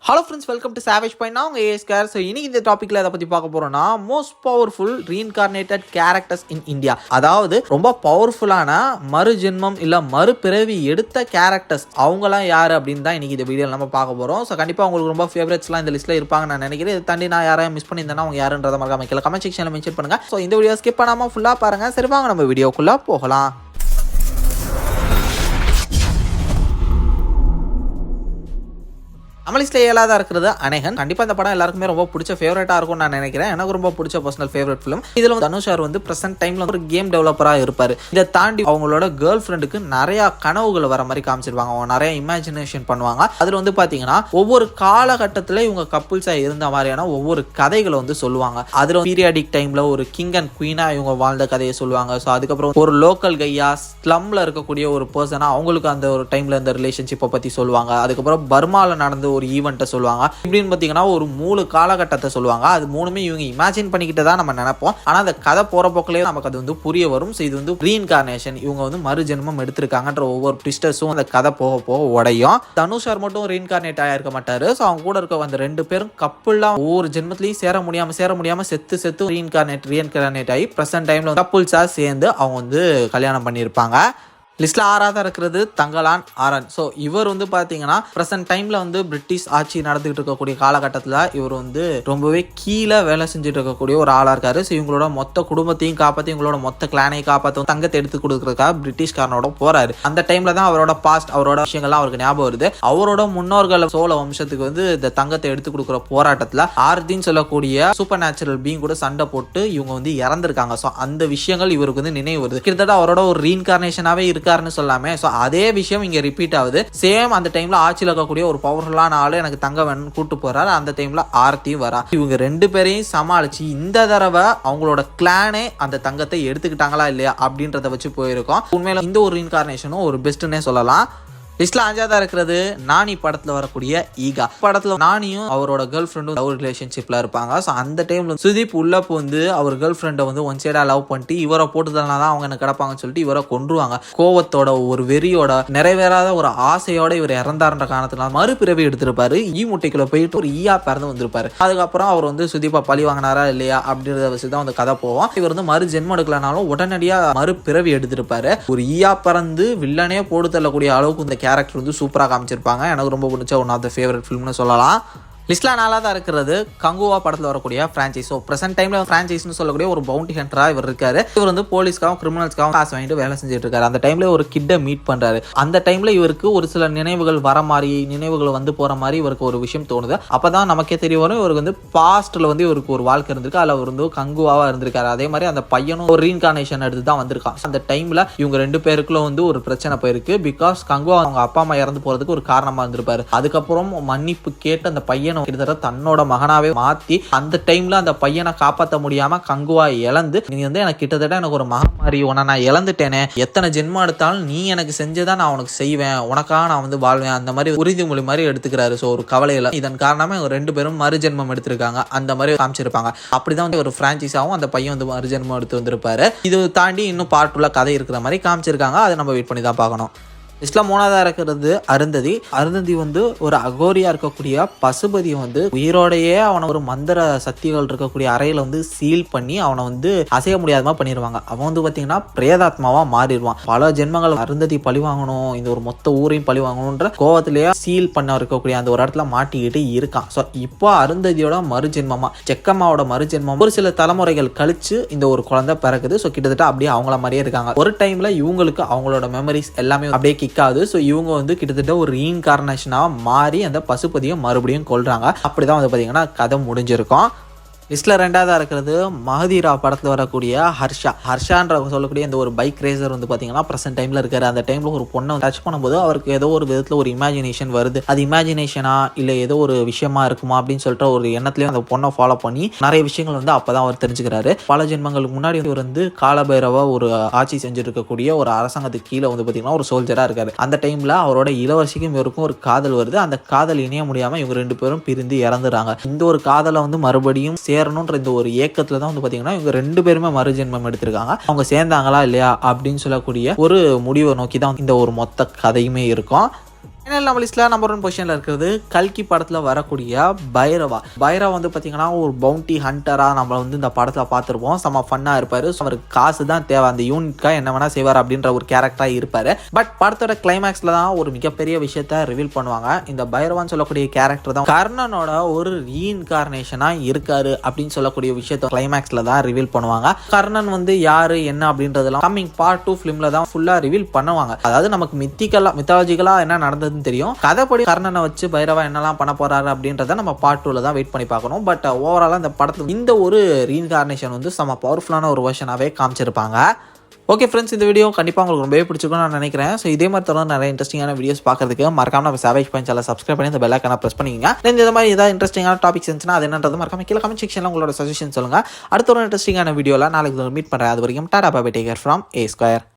Hello friends, welcome to savage point. நான் உங்கள் ஏஎஸ்கேர். So இன்னைக்கு இந்த டாப்பிக்கில் எதை பற்றி பார்க்க போகிறோம்னா, most powerful reincarnated characters in India. அதாவது ரொம்ப பவர்ஃபுல்லான மறுஜென்மம் இல்லை மறுபிறவி எடுத்த கேரக்டர்ஸ் அவங்களாம் யார் அப்படின்னு தான் இன்னைக்கு இந்த வீடியோவில் நம்ம பார்க்க போகிறோம். ஸோ கண்டிப்பாக உங்களுக்கு ரொம்ப ஃபேவரட்ஸ்லாம் இந்த லிஸ்ட்டில் இருப்பாங்க நான் நினைக்கிறேன். இதை தாண்டி நான் யாரையும் மிஸ் பண்ணியிருந்தேன்னா அவங்க யாருன்றதை மறக்காம கீழே கமெண்ட் செக்ஷனில் மென்ஷன் பண்ணுங்கள். ஸோ இந்த வீடியோ ஸ்கிப் பண்ணாமல் ஃபுல்லாக பாருங்கள். சரி வாங்க நம்ம வீடியோக்குள்ளே போகலாம். நம்ம லிஸ்ட்டில் 7ஆவதா இருக்கிறது அநேகன். கண்டிப்பாக இந்த படம் எல்லாருக்குமே ரொம்ப பிடிச்ச ஃபேவரட்டாக இருக்கும்னு நான் நினைக்கிறேன். எனக்கு ரொம்ப பிடிச்ச பர்சனல் ஃபேவரட் ஃபிலிம். இதில் தனுஷ் சார் ப்ரெசென்ட் டைமில் ஒரு கேம் டெவலப்பராக இருப்பார். இதை தாண்டி அவங்களோட கேர்ள் ஃப்ரெண்டுக்கு நிறையா கனவுகள் வர மாதிரி காமிச்சிருப்பாங்க. அவங்க நிறைய இமேஜினேஷன் பண்ணுவாங்க. அதில் பார்த்தீங்கன்னா ஒவ்வொரு காலகட்டத்தில் இவங்க கப்புள்ஸாக இருந்த மாதிரியான ஒவ்வொரு கதைகளை சொல்லுவாங்க. அதில் பீரியாடிக் டைமில் ஒரு கிங் அண்ட் குவீனாக இவங்க வாழ்ந்த கதையை சொல்லுவாங்க. ஸோ அதுக்கப்புறம் ஒரு லோக்கல் கையா ஸ்லம்ல இருக்கக்கூடிய ஒரு பர்சனாக அவங்களுக்கு அந்த ஒரு டைமில் இந்த ரிலேஷன்ஷிப்பை பற்றி சொல்லுவாங்க. அதுக்கப்புறம் பர்மாவில் நடந்த ஒரு ஈவெண்ட்டை சொல்லுவாங்க. இப்படின்னு பார்த்தீங்கன்னா ஒரு 3 காலகட்டத்தை சொல்லுவாங்க. அது மூணுமே இவங்க இமேஜின் பண்ணிக்கிட்டு தான் நம்ம நினைப்போம். ஆனால் அந்த கதை போகிற போக்கிலேயே நமக்கு அது புரிய வரும். ஸோ இது ரீஇன்கார்னேஷன், இவங்க மறுஜென்மம் எடுத்திருக்காங்கன்ற ஒவ்வொரு ட்விஸ்டர்ஸும் அந்த கதை போக போக உடையும். தனுஷ் சார் மட்டும் ரீஇன்கார்னேட் ஆகிருக்க மாட்டாரு. ஸோ அவங்க கூட இருக்க அந்த 2 பேரும் கப்புள்லாம் ஒவ்வொரு ஜென்மத்திலையும் சேர முடியாமல் செத்து ரீஇன்கார்னேட் ஆகி ப்ரெசென்ட் டைமில் கப்புள்ஸாக சேர்ந்து அவங்க கல்யாணம் பண்ணியிருப்பாங்க. லிஸ்ட்டில் 6ஆவதா இருக்கிறது தங்கலான் ஆரன். ஸோ இவர் பார்த்தீங்கன்னா ப்ரெசென்ட் டைமில் பிரிட்டிஷ் ஆட்சி நடந்துகிட்டு இருக்கக்கூடிய காலகட்டத்தில் இவர் ரொம்பவே கீழே வேலை செஞ்சுட்டு இருக்கக்கூடிய ஒரு ஆளாக இருக்காரு. ஸோ இவங்களோட மொத்த குடும்பத்தையும் காப்பாற்றி இவங்களோட மொத்த கிளானையும் காப்பாற்ற தங்கத்தை எடுத்து கொடுக்குறதுக்காக பிரிட்டிஷ்காரனோட போறாரு. அந்த டைமில் தான் அவரோட பாஸ்ட், அவரோட விஷயங்கள்லாம் அவருக்கு ஞாபகம் வருது. அவரோட முன்னோர்கள் சோழ வம்சத்துக்கு இந்த தங்கத்தை எடுத்து கொடுக்குற போராட்டத்தில் ஆர்த்தின்னு சொல்லக்கூடிய சூப்பர் நேச்சுரல் பீங் கூட சண்டை போட்டு இவங்க இறந்துருக்காங்க. ஸோ அந்த விஷயங்கள் இவருக்கு நினைவு வருது. கிட்டத்தட்ட அவரோட ஒரு ரீஇன்கார்னேஷனாவே சொல்லாமே. சோ அதே விஷயம் இங்க ரிப்பீட் ஆகுது. சேம் அந்த டைம்ல ஆட்சியில் இருக்கக்கூடிய ஒரு பவர்ஃபுல்லான ஆளு எனக்கு தங்க வேணும்னு கூட்டு போறாரு. அந்த டைம்ல ஆர்த்தியும் வரா. இவங்க 2 பேரையும் சமாளிச்சு இந்த தடவை அவங்களோட கிளானே அந்த தங்கத்தை எடுத்துக்கிட்டாங்களா இல்லையா அப்படின்றத வச்சு போயிருக்கோம். உண்மையில இந்த ஒரு ரீஇன்கார்னேஷனும் ஒரு பெஸ்ட்னே சொல்லலாம். லிஸ்ட்ல 5ஆவதா இருக்கிறது நானி படத்துல வரக்கூடிய ஈகா. படத்துல நானியும் அவரோட கேர்ள் ஃப்ரெண்டும் லவ் ரிலேஷன்ஷிப்ல இருப்பாங்க. ஸோ அந்த டைம்ல சுதீப் உள்ள அவர் கேர்ள் ஃப்ரெண்டை ஒன் சைடா லவ் பண்ணிட்டு இவரை போட்டுதல்னா தான் அவங்க என்ன கிடப்பாங்கன்னு சொல்லிட்டு இவரை கொன்றுவாங்க. கோவத்தோட ஒரு வெறியோட நிறைவேறாத ஒரு ஆசையோட இவர் இறந்தாருன்ற காரணத்தினால மறுபிறவி எடுத்திருப்பாரு. முட்டைக்குள்ள போயிட்டு ஒரு ஈயா பிறந்து வந்திருப்பாரு. அதுக்கப்புறம் அவர் சுதீப்பா பழி வாங்கினாரா இல்லையா அப்படின்றத வச்சு தான் அந்த கதை போவோம். இவர் மறு ஜென்மம் எடுக்கலனாலும் உடனடியா மறுபிறவி எடுத்திருப்பாரு. ஒரு ஈயா பிறந்து வில்லனே போட்டு தள்ளக்கூடிய அளவுக்கு இந்த கேரக்டர் சூப்பராக காமிச்சிருப்பாங்க. எனக்கு ரொம்ப பிடிச்ச ஒன் ஆஃப் த ஃபேவரட் ஃபிலிம்னு சொல்லலாம். லிஸ்ட்ல 4ஆவதா இருக்கிறது கங்குவா படத்தில் வரக்கூடிய பிரான்ச்சைஸ். ஸோ ப்ரெசென்ட் டைம்ல பிரான்ச்சைஸ்னு சொல்லக்கூடிய ஒரு பவுண்டி ஹண்டரா இவர் இருக்காரு. இவர் போலீஸ்க்காகவும் கிரிமினல்ஸ்க்காகவும் காசு வாங்கிட்டு வேலை செஞ்சுட்டு இருக்காரு. அந்த டைம்ல ஒரு கிட்ட மீட் பண்றாரு. அந்த டைம்ல இவருக்கு ஒரு சில நினைவுகள் வர மாதிரி, நினைவுகள் போற மாதிரி இவருக்கு ஒரு விஷயம் தோணுது. அப்பதான் நமக்கே தெரிய வரும் இவருக்கு பாஸ்ட்ல இவருக்கு ஒரு வாழ்க்கை இருந்திருக்கு. அதுல அவர் கங்குவாவா இருந்திருக்காரு. அதே மாதிரி அந்த பையனும் ஒரு ரீஇன்கார்னேஷன் எடுத்து தான் வந்திருக்கான். அந்த டைம்ல இவங்க 2 பேருக்குள்ள ஒரு பிரச்சனை போயிருக்கு. பிகாஸ் கங்குவா அவங்க அப்பா அம்மா இறந்து போறதுக்கு ஒரு காரணமா இருந்திருப்பாரு. அதுக்கப்புறம் மன்னிப்பு கேட்டு அந்த பையனை தன்னோட மகனாவே மாத்தி அந்த டைம்ல அந்த பையனை காப்பாற்ற முடியாம கங்குவா இழந்து நீ எனக்கு கிட்டத்தட்ட எனக்கு ஒரு மகன் மாதிரி உன நான் இழந்துட்டேனே, எத்தனை ஜென்மம் எடுத்தாலும் நீ எனக்கு செஞ்சதான் நான் உனக்கு செய்வேன், உனக்காக நான் வாழ்வேன், அந்த மாதிரி உறுதிமொழி மாதிரி எடுத்துக்கிறாரு. ஸோ ஒரு கவலையில இதன் காரணமா 2 பேரும் மறுஜென்மம் எடுத்திருக்காங்க. அந்த மாதிரி காமிச்சிருப்பாங்க. அப்படிதான் ஒரு பிரான்ச்சைஸாவும் அந்த பையன் மறுஜென்மம் எடுத்து வந்திருப்பாரு. இது தாண்டி இன்னும் பார்ட் கதை இருக்கிற மாதிரி காமிச்சிருக்காங்க. அதை நம்ம வெயிட் பண்ணி தான் பார்க்கணும். லிஸ்ட்ல 3ஆவதா இருக்கிறது அருந்ததி. அருந்ததி ஒரு அகோரியா இருக்கக்கூடிய பசுபதியை உயிரோடையே அவனை ஒரு மந்திர சக்திகள் இருக்கக்கூடிய அறையில சீல் பண்ணி அவனை அசைய முடியாதமா பண்ணிடுவாங்க. அவன் பாத்தீங்கன்னா பிரேதாத்மாவா மாறிடுவான். பல ஜென்மங்கள் அருந்ததி பழி வாங்கணும், இந்த ஒரு மொத்த ஊரையும் பழி வாங்கணும்ன்ற கோவத்திலேயே சீல் பண்ண இருக்கக்கூடிய அந்த ஒரு இடத்துல மாட்டிக்கிட்டு இருக்கான். ஸோ இப்போ அருந்ததியோட மறுஜென்மமா செக்கம்மாவோட மறுஜென்மம் ஒரு சில தலைமுறைகள் கழிச்சு இந்த ஒரு குழந்தை பிறகுது. ஸோ கிட்டத்தட்ட அப்படியே அவங்கள மாதிரியே இருக்காங்க. ஒரு டைம்ல இவங்களுக்கு அவங்களோட மெமரிஸ் எல்லாமே அப்படியே கிக்காது. ஸோ இவங்க கிட்டத்தட்ட ஒரு ரீஇன்கார்னேஷனாக மாறி அந்த பசுபதியை மறுபடியும் கொல்றாங்க. அப்படிதான் பார்த்தீங்கன்னா கதை முடிஞ்சிருக்கும். லிஸ்ட்ல 2ஆவதா இருக்கிறது மஹதீரா படத்தில் வரக்கூடிய ஹர்ஷான்ற சொல்லக்கூடிய இந்த ஒரு பைக் ரேசர் பார்த்தீங்கன்னா ப்ரெசென்ட் டைம்ல இருக்காரு. அந்த டைம்ல ஒரு பொண்ணை டச் பண்ணும்போது அவருக்கு ஏதோ ஒரு விதத்தில் ஒரு இமேஜினேஷன் வருது. அது இமேஜினேஷனா இல்லை ஏதோ ஒரு விஷயமா இருக்குமா அப்படின்னு சொல்லிட்டு ஒரு எண்ணத்துலயும் அந்த பொண்ணை ஃபாலோ பண்ணி நிறைய விஷயங்கள் அப்பதான் அவர் தெரிஞ்சுக்கிறாரு. பல ஜென்மங்களுக்கு முன்னாடி இவர் காலபைரவா ஒரு ஆட்சி செஞ்சுட்டு இருக்கக்கூடிய ஒரு அரசாங்கத்துக்கு கீழே பார்த்தீங்கன்னா ஒரு சோல்ஜரா இருக்காரு. அந்த டைம்ல அவரோட இளவரசிக்கும் இவருக்கும் ஒரு காதல் வருது. அந்த காதல் இணைய முடியாம இவங்க 2 பேரும் பிரிந்து இறந்துறாங்க. இந்த ஒரு காதலை மறுபடியும் சேரணும்ன்ற இந்த ஒரு ஏக்கத்துல தான் பாத்தீங்கன்னா இவங்க 2 பேருமே மறுஜென்மம் எடுத்திருக்காங்க. அவங்க சேர்ந்தாங்களா இல்லையா அப்படின்னு சொல்லக்கூடிய ஒரு முடிவை நோக்கி தான் இந்த ஒரு மொத்த கதையுமே இருக்கும். ஃபைனல் நம்ம லிஸ்ட்டில் நம்பர் 1 பொசிஷனில் இருக்கிறது கல்கி படத்தில் வரக்கூடிய பைரவா. பைரவா வந்து பார்த்தீங்கன்னா ஒரு பவுண்டி ஹண்டராக நம்ம வந்து இந்த படத்தில் பார்த்துருப்போம். செம்ம ஃபன்னாக இருப்பார். அவருக்கு காசு தான் தேவை, அந்த யூனிட்காக என்ன வேணால் செய்வார் அப்படின்ற ஒரு கேரக்டராக இருப்பார். பட் படத்தோட கிளைமேக்ஸில் தான் ஒரு மிகப்பெரிய விஷயத்த ரிவீல் பண்ணுவாங்க. இந்த பைரவான்னு சொல்லக்கூடிய கேரக்டர் தான் கர்ணனோட ஒரு ரீஇன்கார்னேஷனாக இருக்காரு அப்படின்னு சொல்லக்கூடிய விஷயத்த கிளைமேக்ஸில் தான் ரிவீல் பண்ணுவாங்க. கர்ணன் வந்து யாரு என்ன அப்படின்றதெல்லாம் கம்மிங் பார்ட் 2 ஃபிலிம்ல தான் ஃபுல்லாக ரிவீல் பண்ணுவாங்க. அதாவது நமக்கு மித்தாலஜிக்கலாக என்ன நடந்தது தெரியும். கதைப்படி கர்ணனை வச்சு பைரவா என்னெல்லாம் பண்ண போறாரு அப்படின்றத நம்ம பார்ட் 2ல தான் வெயிட் பண்ணி பார்க்கணும். பட் ஓவராலா இந்த படத்துல இந்த ஒரு ரீஇன்கார்னேஷன் வந்து செம பவர்ஃபுல்லான ஒரு வெர்ஷனாவே காமிச்சிருப்பாங்க. ஓகே ஃப்ரெண்ட்ஸ், இந்த வீடியோ கண்டிப்பாக உங்களுக்கு ரொம்பவே பிடிச்சிருக்கும்னு நான் நினைக்கிறேன். ஸோ இதே மாதிரி தொடர்ந்து நிறைய இன்ட்ரெஸ்டிங்கான வீடியோஸ் பார்க்கறதுக்கு மறக்காம நம்ம சேவேஜ் பாயிண்ட் சேனலை சப்ஸ்கிரைப் பண்ணி இந்த பெல் ஐகானை பிரஸ் பண்ணிக்கங்க. இந்த மாதிரி ஏதாவது இன்ட்ரெஸ்டிங்கான டாபிக்ஸ் இருந்துச்சுன்னா அது என்னன்றது மறக்காம கீழே கமெண்ட் செக்ஷனில் உங்களோட சஜஷன் சொல்லுங்க. அடுத்த ஒரு இன்ட்ரெஸ்டிங்கான வீடியோவில் நாளைக்கு மீட் பண்ணுறேன். அது வரைக்கும் tata bye bye, take care from A Square.